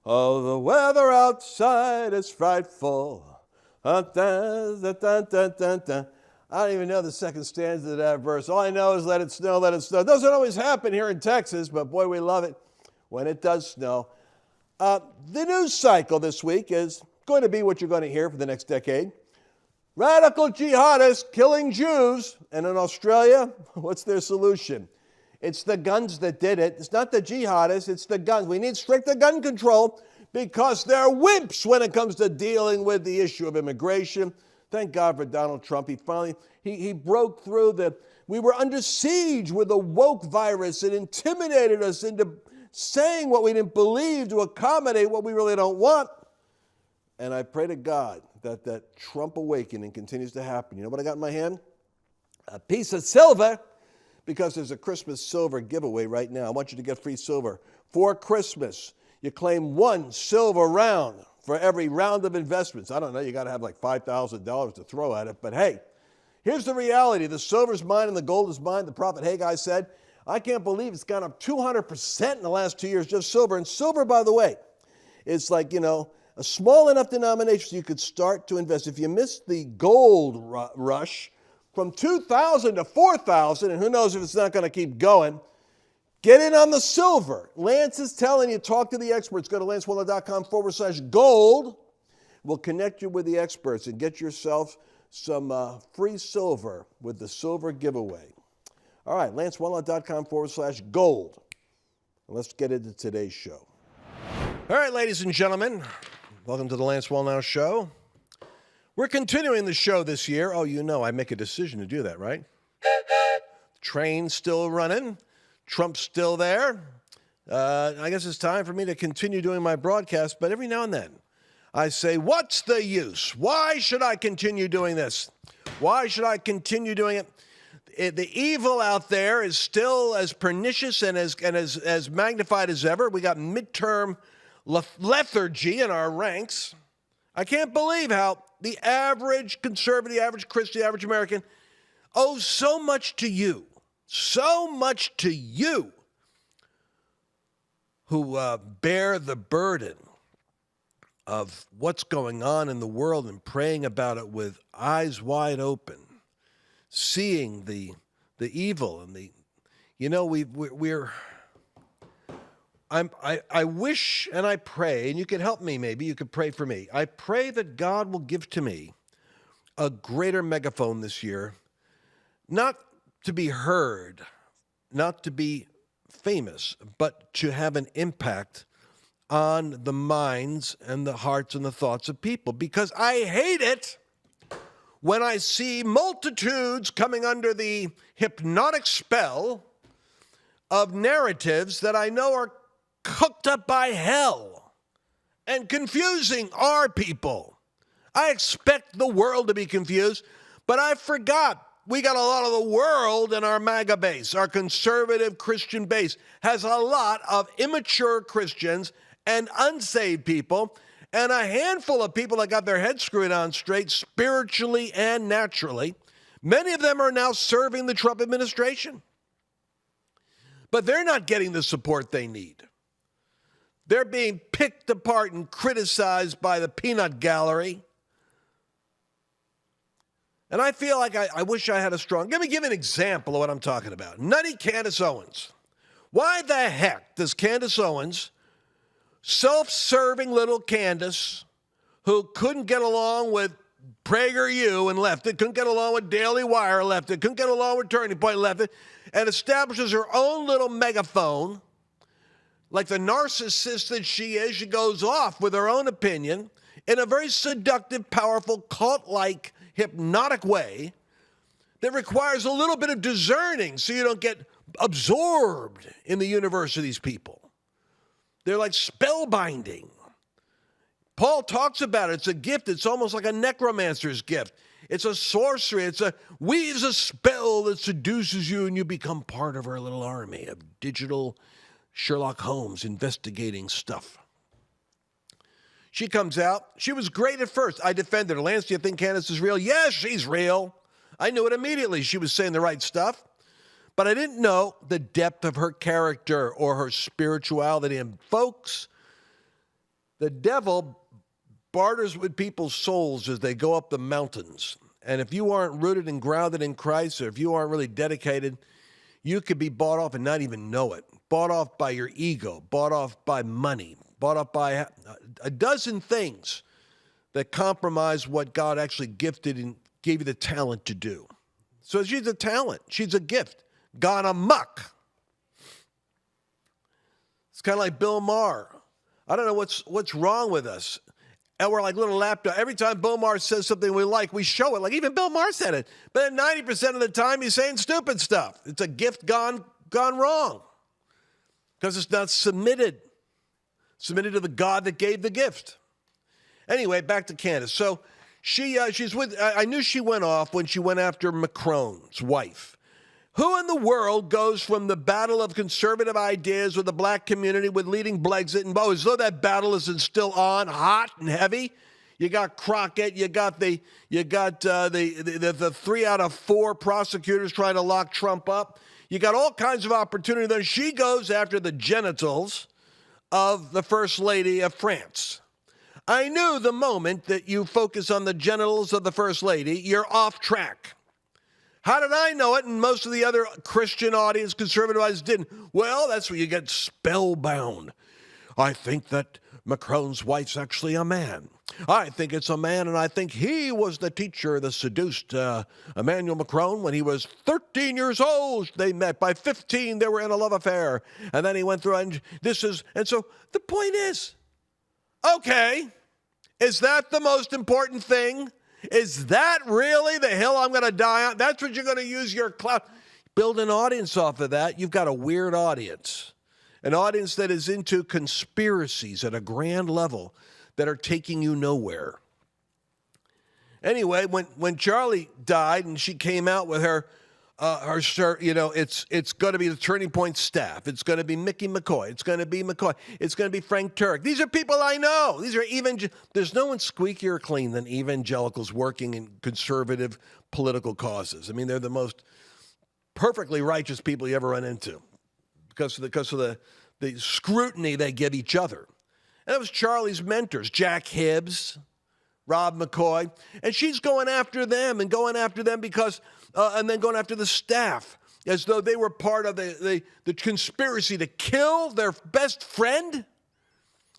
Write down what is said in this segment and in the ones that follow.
Oh, the weather outside is frightful. I don't even know the second stanza of that verse. All I know is let it snow, let it snow. It doesn't always happen here in Texas, but boy, we love it when it does snow. The news cycle this week is going to be what you're going to hear for the next decade. Radical jihadists killing Jews. And in Australia, what's their solution? It's the guns that did it. It's not the jihadists, it's the guns. We need stricter gun control because they're wimps when it comes to dealing with the issue of immigration. Thank God for Donald Trump. He finally, he broke through we were under siege with the woke virus. It intimidated us into saying what we didn't believe to accommodate what we really don't want. And I pray to God that that Trump awakening continues to happen. You know what I got in my hand? A piece of silver, because there's a Christmas silver giveaway right now. I want you to get free silver for Christmas. You claim one silver round for every round of investments. I don't know, you got to have like $5,000 to throw at it. But hey, here's the reality. The silver's mine and the gold is mine. The prophet Haggai said, I can't believe it's gone up 200% in the last 2 years, just silver. And silver, by the way, is like, a small enough denomination so you could start to invest. If you missed the gold rush from 2,000 to 4,000, and who knows if it's not going to keep going, get in on the silver. Lance is telling you, talk to the experts. Go to lancewallnau.com/gold. We'll connect you with the experts and get yourself some free silver with the silver giveaway. All right, lancewallnau.com/gold. Let's get into today's show. All right, ladies and gentlemen, welcome to the Lance Wallnau Show. We're continuing the show this year. Oh, I make a decision to do that, right? Train's still running. Trump's still there. I guess it's time for me to continue doing my broadcast, but every now and then I say, what's the use? Why should I continue doing this? Why should I continue doing it? The evil out there is still as pernicious and as magnified as ever. We got midterm lethargy in our ranks. I can't believe how the average conservative, the average Christian, the average American owes so much to you who bear the burden of what's going on in the world and praying about it with eyes wide open, seeing the evil and I wish and I pray, and you can help me maybe, you could pray for me. I pray that God will give to me a greater megaphone this year, not to be heard, not to be famous, but to have an impact on the minds and the hearts and the thoughts of people. Because I hate it when I see multitudes coming under the hypnotic spell of narratives that I know are cooked up by hell and confusing our people. I expect the world to be confused, but I forgot we got a lot of the world in our MAGA base. Our conservative Christian base has a lot of immature Christians and unsaved people, and a handful of people that got their heads screwed on straight spiritually and naturally. Many of them are now serving the Trump administration, but they're not getting the support they need. They're being picked apart and criticized by the peanut gallery. And I feel like I wish I had a strong... Let me give an example of what I'm talking about. Nutty Candace Owens. Why the heck does Candace Owens, self-serving little Candace, who couldn't get along with PragerU and left it, couldn't get along with Daily Wire, left it, couldn't get along with Turning Point, left it, and establishes her own little megaphone, like the narcissist that she is, she goes off with her own opinion in a very seductive, powerful, cult-like, hypnotic way that requires a little bit of discerning so you don't get absorbed in the universe of these people. They're like spellbinding. Paul talks about it. It's a gift. It's almost like a necromancer's gift. It's a sorcery. Weaves a spell that seduces you and you become part of our little army of digital Sherlock Holmes investigating stuff. She comes out. She was great at first. I defended her. Lance, do you think Candace is real? Yes, she's real. I knew it immediately. She was saying the right stuff. But I didn't know the depth of her character or her spirituality. And folks, The devil barters with people's souls as they go up the mountains. And if you aren't rooted and grounded in Christ, or if you aren't really dedicated, you could be bought off and not even know it. Bought off by your ego, bought off by money, bought off by a dozen things that compromise what God actually gifted and gave you the talent to do. So she's a talent. She's a gift. Gone amok. It's kind of like Bill Maher. I don't know what's wrong with us. And we're like little lapdog. Every time Bill Maher says something we like, we show it. Like even Bill Maher said it. But 90% of the time, he's saying stupid stuff. It's a gift gone wrong. Because it's not submitted to the God that gave the gift. Anyway, back to Candace. So she's with, I knew she went off when she went after Macron's wife. Who in the world goes from the battle of conservative ideas with the black community with leading Brexit and as though that battle isn't still on, hot and heavy? You got Crockett, you got the 3 out of 4 prosecutors trying to lock Trump up. You got all kinds of opportunity. Then she goes after the genitals of the First Lady of France. I knew the moment that you focus on the genitals of the First Lady, you're off track. How did I know it? And most of the other Christian audience, conservative audience, didn't. Well, that's where you get spellbound. I think that Macron's wife's actually a man. I think it's a man, and I think he was the teacher that seduced Emmanuel Macron when he was 13 years old. They met. By 15, they were in a love affair. And then he went through, and so the point is, okay, is that the most important thing? Is that really the hill I'm going to die on? That's what you're going to use your clout. Build an audience off of that. You've got a weird audience. An audience that is into conspiracies at a grand level that are taking you nowhere. Anyway, when Charlie died and she came out with her it's going to be the Turning Point staff. It's going to be Mickey McCoy. It's going to be McCoy. It's going to be Frank Turek. These are people I know. These are there's no one squeakier clean than evangelicals working in conservative political causes. I mean, they're the most perfectly righteous people you ever run into because of the scrutiny they give each other. And it was Charlie's mentors, Jack Hibbs, Rob McCoy, and she's going after them because, and then going after the staff as though they were part of the conspiracy to kill their best friend.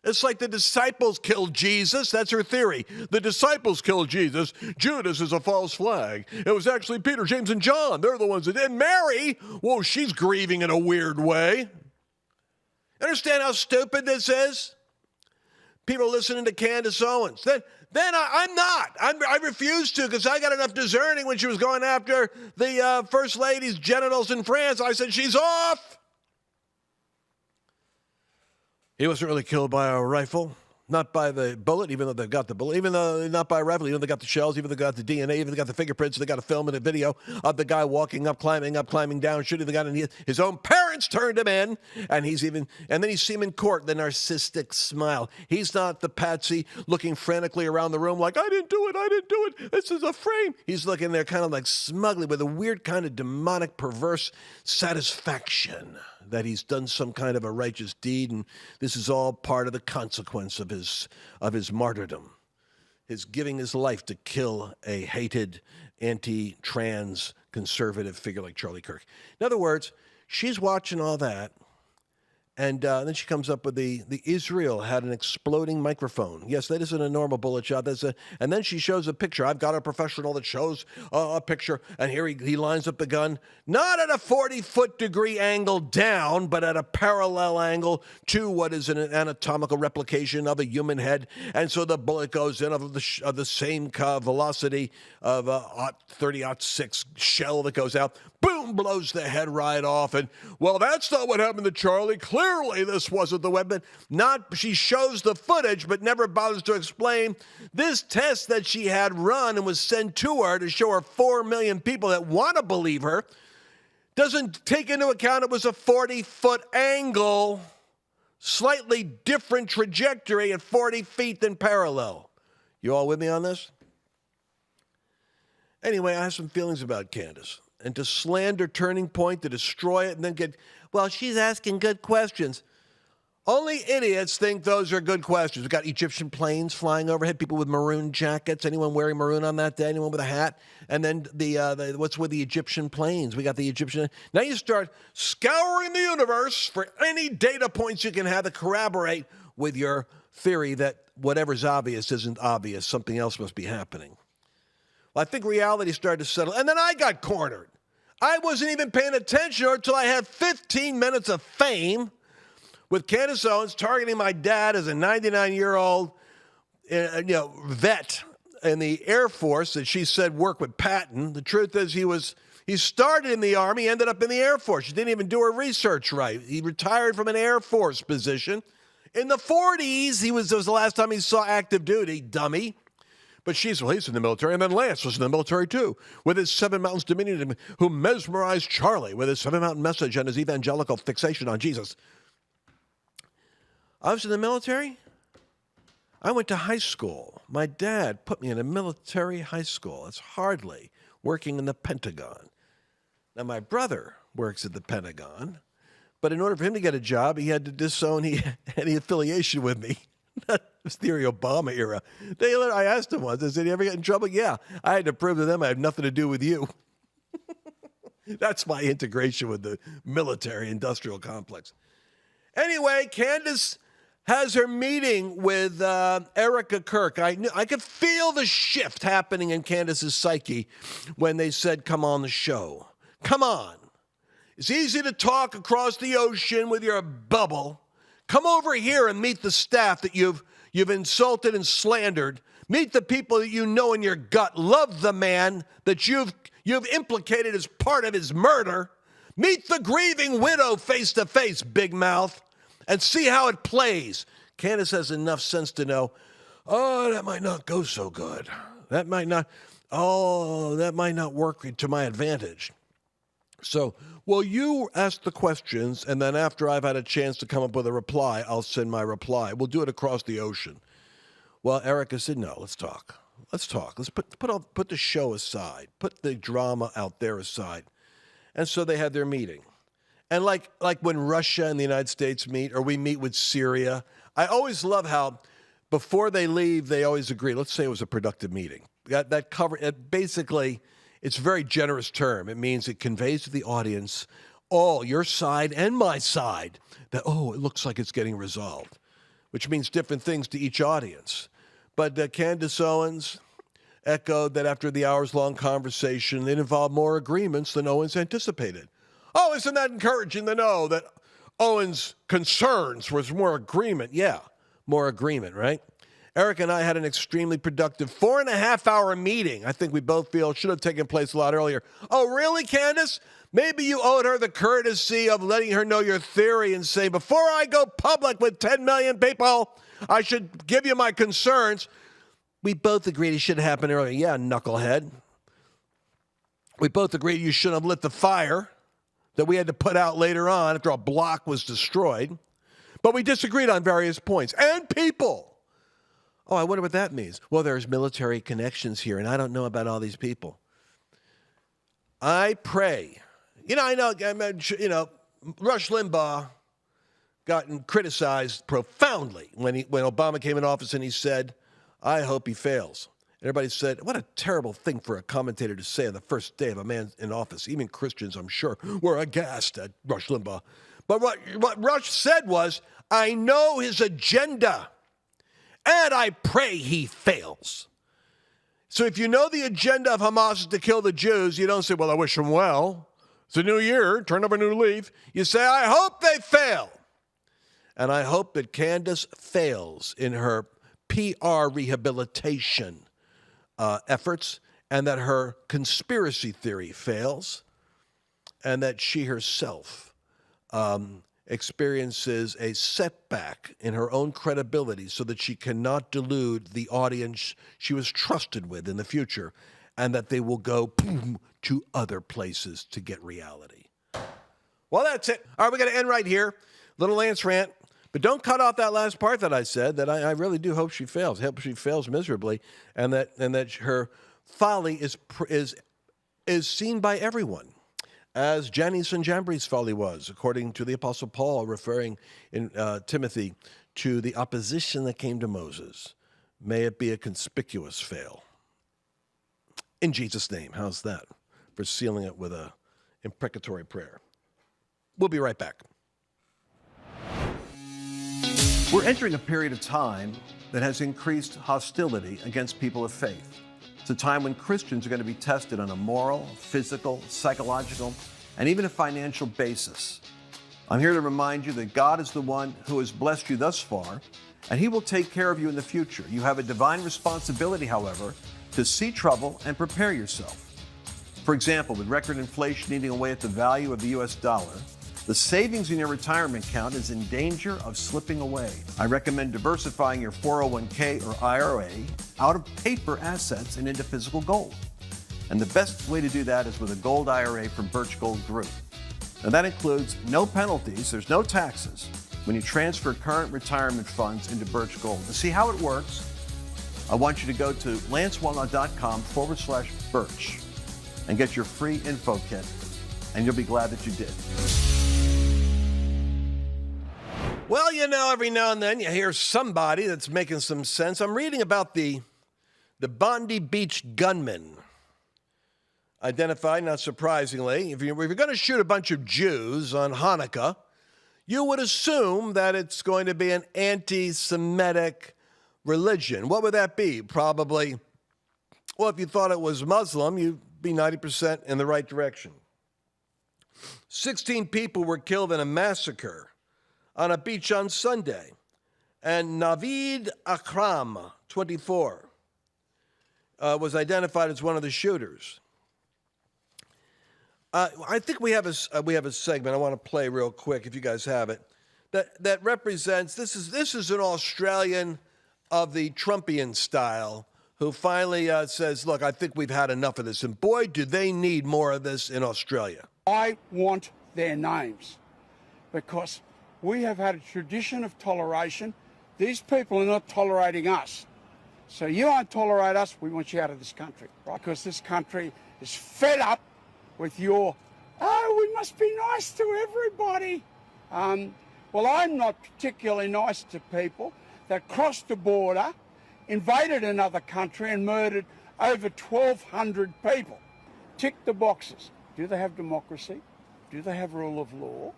It's like the disciples killed Jesus. That's her theory. The disciples killed Jesus. Judas is a false flag. It was actually Peter, James, and John. They're the ones that did. Mary, whoa, she's grieving in a weird way. Understand how stupid this is? People listening to Candace Owens. Then I'm not. I refuse to because I got enough discerning when she was going after the First Lady's genitals in France. I said, she's off. He wasn't really killed by a rifle. Not by the bullet, even though they've got the bullet. Even though not by a rifle, even though they got the shells, even though they got the DNA, even though they got the fingerprints, they got a film and a video of the guy walking up, climbing down, shooting the guy. And his own parents turned him in. And then you see him in court, the narcissistic smile. He's not the patsy looking frantically around the room like, I didn't do it. This is a frame. He's looking there kind of like smugly with a weird kind of demonic, perverse satisfaction that he's done some kind of a righteous deed, and this is all part of the consequence of his martyrdom, his giving his life to kill a hated anti-trans conservative figure like Charlie Kirk. In other words, she's watching all that, and then she comes up with the Israel had an exploding microphone. Yes, that isn't a normal bullet shot. And then she shows a picture. I've got a professional that shows a picture, and here he lines up the gun, not at a 40-foot degree angle down, but at a parallel angle to what is an anatomical replication of a human head. And so the bullet goes in of the same velocity of a 30-06 shell that goes out. Boom, blows the head right off. And, well, that's not what happened to Charlie. Clearly, this wasn't the weapon. She shows the footage, but never bothers to explain this test that she had run and was sent to her to show her 4 million people that want to believe her doesn't take into account it was a 40-foot angle, slightly different trajectory at 40 feet than parallel. You all with me on this? Anyway, I have some feelings about Candace. And to slander Turning Point, to destroy it, and then she's asking good questions. Only idiots think those are good questions. We've got Egyptian planes flying overhead, people with maroon jackets. Anyone wearing maroon on that day? Anyone with a hat? And then the what's with the Egyptian planes? We got the Egyptian. Now you start scouring the universe for any data points you can have to corroborate with your theory that whatever's obvious isn't obvious. Something else must be happening. Well, I think reality started to settle. And then I got cornered. I wasn't even paying attention until I had 15 minutes of fame with Candace Owens targeting my dad as a 99-year-old vet in the Air Force that she said worked with Patton. The truth is he started in the Army, ended up in the Air Force. She didn't even do her research right. He retired from an Air Force position. In the 40s, it was the last time he saw active duty, dummy. But he's in the military, and then Lance was in the military too, with his Seven Mountains Dominion, who mesmerized Charlie with his Seven Mountain message and his evangelical fixation on Jesus. I was in the military. I went to high school. My dad put me in a military high school. It's hardly working in the Pentagon. Now, my brother works at the Pentagon, but in order for him to get a job, he had to disown any affiliation with me. It was the Obama era. I asked him once, I said, "You ever get in trouble?" "Yeah, I had to prove to them I had nothing to do with you." That's my integration with the military-industrial complex. Anyway, Candace has her meeting with Erica Kirk. I could feel the shift happening in Candace's psyche when they said, "Come on the show. Come on. It's easy to talk across the ocean with your bubble. Come over here and meet the staff that you've insulted and slandered. Meet the people that you know in your gut. Love the man that you've implicated as part of his murder. Meet the grieving widow face to face, big mouth, and see how it plays." Candace has enough sense to know, that might not go so good. That might not work to my advantage. So, well, you ask the questions, and then after I've had a chance to come up with a reply, I'll send my reply. We'll do it across the ocean. Well, Erica said, "No, let's talk. Let's talk. Let's put the show aside. Put the drama out there aside." And so they had their meeting. And like when Russia and the United States meet, or we meet with Syria, I always love how before they leave, they always agree. Let's say it was a productive meeting. That cover it basically, it's a very generous term. It means it conveys to the audience all your side and my side that, it looks like it's getting resolved, which means different things to each audience. But Candace Owens echoed that after the hours-long conversation, it involved more agreements than Owens anticipated. Oh, isn't that encouraging to know that Owens' concerns was more agreement? Yeah, more agreement, right? Eric and I had an extremely productive 4.5-hour meeting. I think we both feel it should have taken place a lot earlier. Oh, really, Candace? Maybe you owed her the courtesy of letting her know your theory and say, "Before I go public with 10 million people, I should give you my concerns." We both agreed it should have happened earlier. Yeah, knucklehead. We both agreed you shouldn't have lit the fire that we had to put out later on after a block was destroyed. But we disagreed on various points. And people. Oh, I wonder what that means. Well, there's military connections here, and I don't know about all these people. I pray. I know, Rush Limbaugh gotten criticized profoundly when Obama came in office and he said, "I hope he fails." Everybody said, what a terrible thing for a commentator to say on the first day of a man in office. Even Christians, I'm sure, were aghast at Rush Limbaugh. But what Rush said was, "I know his agenda, and I pray he fails." So if you know the agenda of Hamas is to kill the Jews, you don't say, "Well, I wish them well. It's a new year, turn over a new leaf." You say, "I hope they fail." And I hope that Candace fails in her PR rehabilitation efforts, and that her conspiracy theory fails, and that she herself experiences a setback in her own credibility so that she cannot delude the audience she was trusted with in the future, and that they will go to other places to get reality. Well, that's it. All right, we're going to end right here. Little Lance rant. But don't cut off that last part that I said, that I really do hope she fails. I hope she fails miserably, and that her folly is seen by everyone. as Jannes and Jambres' folly was, according to the Apostle Paul, referring in Timothy to the opposition that came to Moses. May it be a conspicuous fail. In Jesus' name, how's that for sealing it with a imprecatory prayer? We'll be right back. We're entering a period of time that has increased hostility against people of faith. It's a time when Christians are going to be tested on a moral, physical, psychological, and even a financial basis. I'm here to remind you that God is the one who has blessed you thus far, and He will take care of you in the future. You have a divine responsibility, however, to see trouble and prepare yourself. For example, with record inflation eating away at the value of the U.S. dollar, the savings in your retirement account is in danger of slipping away. I recommend diversifying your 401k or IRA out of paper assets and into physical gold. And the best way to do that is with a gold IRA from Birch Gold Group. Now that includes no penalties, there's no taxes when you transfer current retirement funds into Birch Gold. To see how it works, I want you to go to lancewallnau.com/Birch and get your free info kit, and you'll be glad that you did. Well, you know, every now and then you hear somebody that's making some sense. I'm reading about the Bondi Beach gunman, identified, not surprisingly. If you're going to shoot a bunch of Jews on Hanukkah, you would assume that it's going to be an anti-Semitic religion. What would that be? Probably, well, if you thought it was Muslim, you'd be 90% in the right direction. 16 people were killed in a massacre on a beach on Sunday. And Navid Akram, 24, was identified as one of the shooters. I think we have a segment I want to play real quick, if you guys have it, that represents, this is an Australian of the Trumpian style who finally says, look, I think we've had enough of this. And boy, do they need more of this in Australia. I want their names because we have had a tradition of toleration. These people are not tolerating us. So you won't tolerate us, we want you out of this country, right? Because this country is fed up with your, we must be nice to everybody. Well, I'm not particularly nice to people that crossed the border, invaded another country and murdered over 1,200 people. Tick the boxes. Do they have democracy? Do they have rule of law?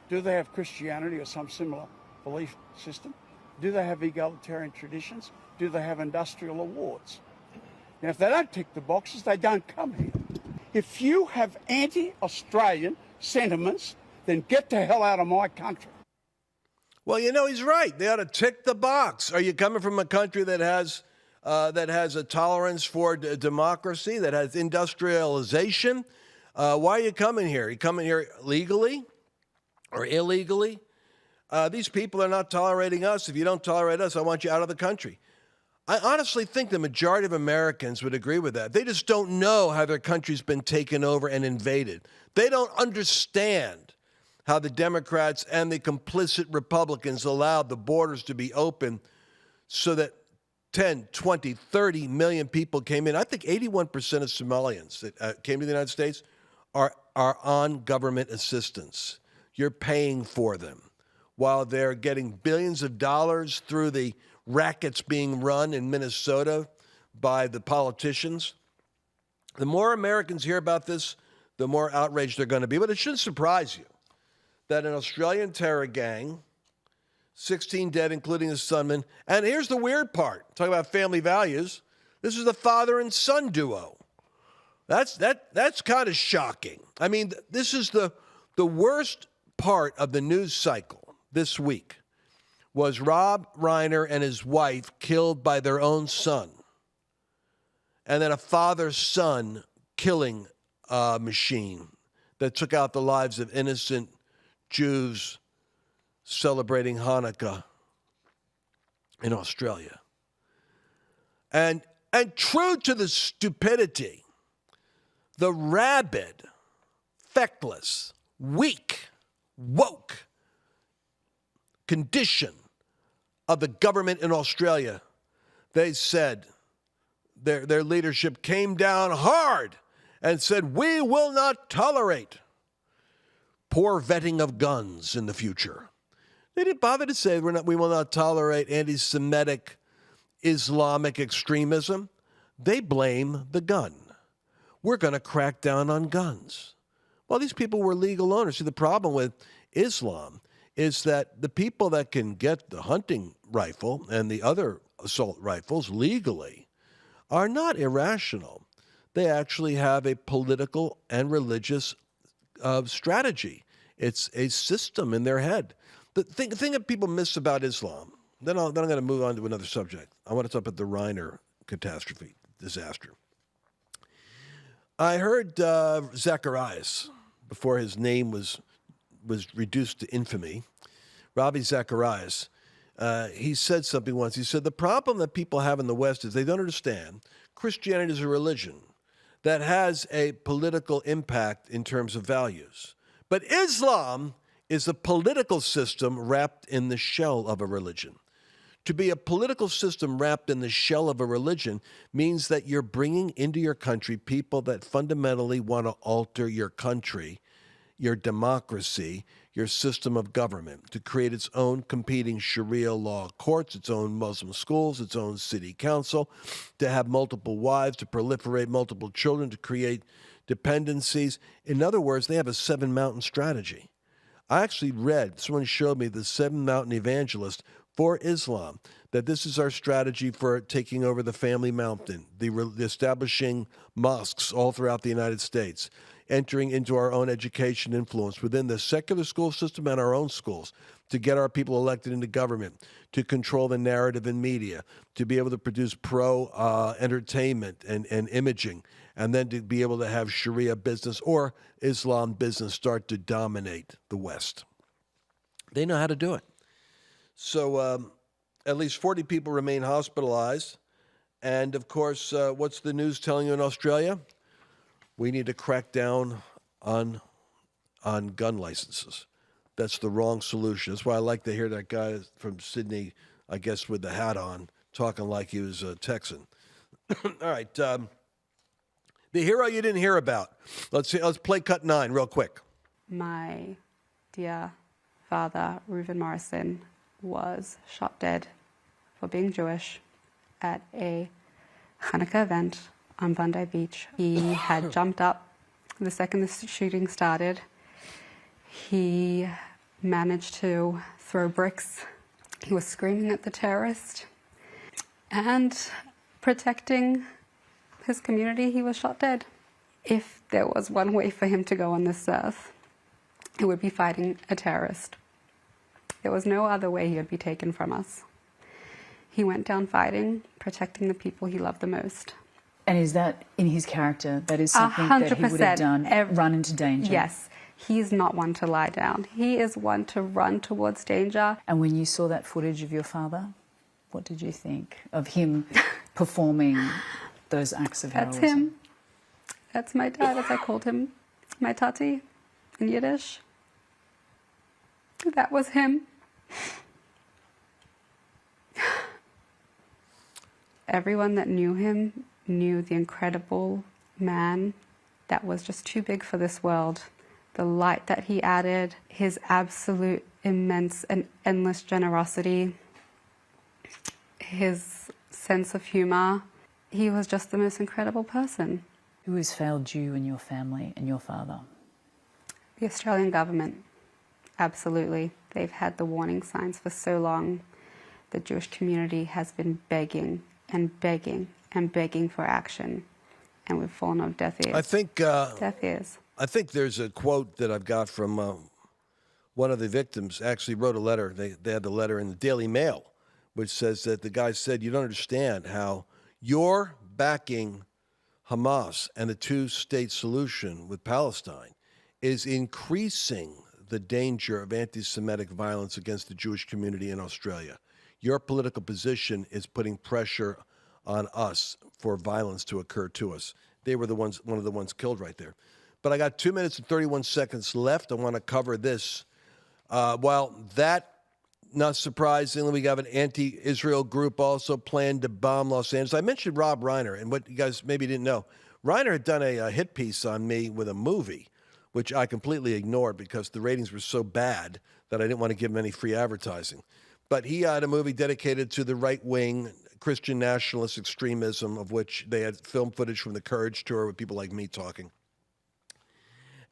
Do they have Christianity or some similar belief system? Do they have egalitarian traditions? Do they have industrial awards? Now, if they don't tick the boxes, they don't come here. If you have anti-Australian sentiments, then get the hell out of my country. Well, you know, he's right. They ought to tick the box. Are you coming from a country that has a tolerance for democracy, that has industrialization? Why are you coming here? Are you coming here legally or illegally? These people are not tolerating us. If you don't tolerate us, I want you out of the country. I honestly think the majority of Americans would agree with that. They just don't know how their country's been taken over and invaded. They don't understand how the Democrats and the complicit Republicans allowed the borders to be open so that 10, 20, 30 million people came in. I think 81% of Somalians that came to the United States are on government assistance. You're paying for them while they're getting billions of dollars through the rackets being run in Minnesota by the politicians. The more Americans hear about this, the more outraged they're going to be. But it shouldn't surprise you that an Australian terror gang, 16 dead, including his sonman, and here's the weird part, talking about family values, this is the father and son duo. That's kind of shocking. I mean, this is the worst part of the news cycle this week was Rob Reiner and his wife killed by their own son, and then a father-son killing machine that took out the lives of innocent Jews celebrating Hanukkah in Australia. And true to the stupidity, the rabid, feckless, weak, woke condition of the government in Australia, they said, their leadership came down hard and said, we will not tolerate poor vetting of guns in the future. They didn't bother to say we will not tolerate anti-Semitic Islamic extremism. They blame the gun. We're going to crack down on guns. Well, these people were legal owners. See, the problem with Islam is that the people that can get the hunting rifle and the other assault rifles legally are not irrational. They actually have a political and religious strategy. It's a system in their head. The thing that people miss about Islam, then I'm going to move on to another subject. I want to talk about the Reiner catastrophe, disaster. I heard Zacharias, before his name was reduced to infamy, Ravi Zacharias, he said something once. He said, the problem that people have in the West is they don't understand Christianity is a religion that has a political impact in terms of values. But Islam is a political system wrapped in the shell of a religion. To be a political system wrapped in the shell of a religion means that you're bringing into your country people that fundamentally want to alter your country, your democracy, your system of government, to create its own competing Sharia law courts, its own Muslim schools, its own city council, to have multiple wives, to proliferate multiple children, to create dependencies. In other words, they have a seven-mountain strategy. I actually read, someone showed me the seven-mountain evangelist for Islam, that this is our strategy for taking over the family mountain, the establishing mosques all throughout the United States, entering into our own education influence within the secular school system and our own schools, to get our people elected into government, to control the narrative in media, to be able to produce pro-entertainment and imaging, and then to be able to have Sharia business or Islam business start to dominate the West. They know how to do it. So at least 40 people remain hospitalized. And, of course, what's the news telling you in Australia? We need to crack down on gun licenses. That's the wrong solution. That's why I like to hear that guy from Sydney, I guess with the hat on, talking like he was a Texan. All right. The hero you didn't hear about. Let's play cut 9 real quick. My dear father, Reuven Morrison, was shot dead for being Jewish at a Hanukkah event on Bondi Beach. He had jumped up the second the shooting started. He managed to throw bricks. He was screaming at the terrorist and protecting his community. He was shot dead. If there was one way for him to go on this earth, it would be fighting a terrorist. There was no other way he would be taken from us. He went down fighting, protecting the people he loved the most. And is that in his character? That is something that he would have done, run into danger? Yes. He's not one to lie down. He is one to run towards danger. And when you saw that footage of your father, what did you think of him performing those acts of heroism? That's him. That's my dad, as I called him. My tati in Yiddish. That was him. Everyone that knew him knew the incredible man that was just too big for this world. The light that he added, his absolute immense and endless generosity, his sense of humor. He was just the most incredible person. Who has failed you and your family and your father? The Australian government, absolutely. They've had the warning signs for so long. The Jewish community has been begging and begging and begging for action, and we've fallen on deaf ears. I think deaf ears. I think there's a quote that I've got from one of the victims. Actually, wrote a letter. They had the letter in the Daily Mail, which says that the guy said, "You don't understand how you're backing Hamas and the two-state solution with Palestine is increasing the danger of anti-Semitic violence against the Jewish community in Australia. Your political position is putting pressure on us for violence to occur to us." They were one of the ones killed right there. But I got 2 minutes and 31 seconds left. I want to cover this. While that, not surprisingly, we have an anti-Israel group also planned to bomb Los Angeles. I mentioned Rob Reiner, and what you guys maybe didn't know, Reiner had done a hit piece on me with a movie which I completely ignored because the ratings were so bad that I didn't want to give him any free advertising. But he had a movie dedicated to the right-wing Christian nationalist extremism, of which they had film footage from the Courage Tour with people like me talking.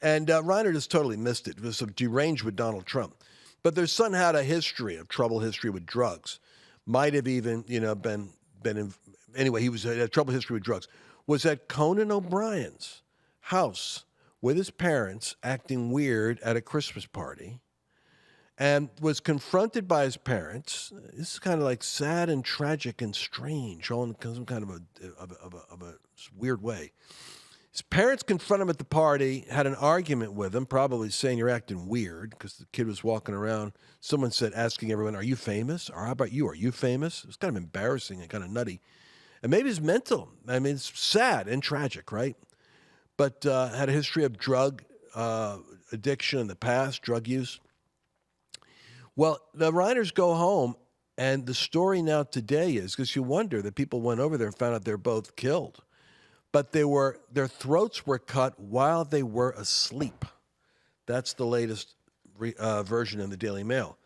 And Reiner just totally missed it. It was deranged with Donald Trump. But their son had a history, of troubled history with drugs. Might have even, been in, anyway, he had a troubled history with drugs. Was at Conan O'Brien's house with his parents acting weird at a Christmas party, and was confronted by his parents. This is kind of like sad and tragic and strange, all in some kind of a weird way. His parents confronted him at the party, had an argument with him, probably saying you're acting weird because the kid was walking around. Someone said, asking everyone, "Are you famous?" Or "How about you? Are you famous?" It was kind of embarrassing and kind of nutty. And maybe it's mental. I mean, it's sad and tragic, right? But had a history of drug addiction in the past, drug use. Well, the Reiners go home, and the story now today is, because you wonder that people went over there and found out they're both killed, but their throats were cut while they were asleep. That's the latest version in the Daily Mail.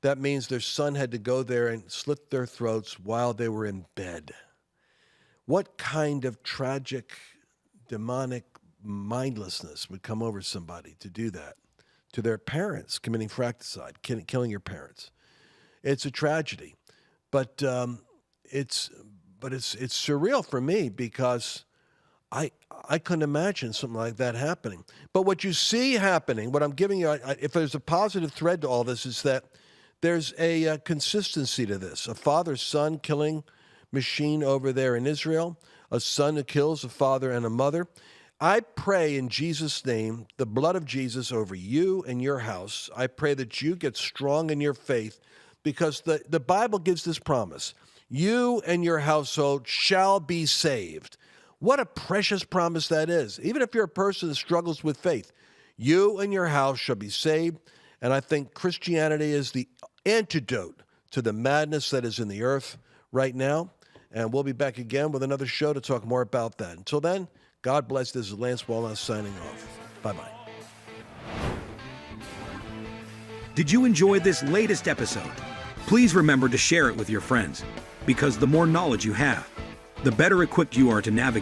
That means their son had to go there and slit their throats while they were in bed. What kind of tragic, demonic mindlessness would come over somebody to do that to their parents, committing fratricide, killing your parents? It's a tragedy, but it's surreal for me because I couldn't imagine something like that happening. But what you see happening, what I'm giving you, if there's a positive thread to all this, is that there's a consistency to this. A father-son killing machine over there in Israel, a son who kills a father and a mother. I pray in Jesus' name, the blood of Jesus over you and your house. I pray that you get strong in your faith, because the Bible gives this promise: you and your household shall be saved. What a precious promise that is. Even if you're a person that struggles with faith, you and your house shall be saved. And I think Christianity is the antidote to the madness that is in the earth right now. And we'll be back again with another show to talk more about that. Until then, God bless. This is Lance Wallnau signing off. Bye-bye. Did you enjoy this latest episode? Please remember to share it with your friends, because the more knowledge you have, the better equipped you are to navigate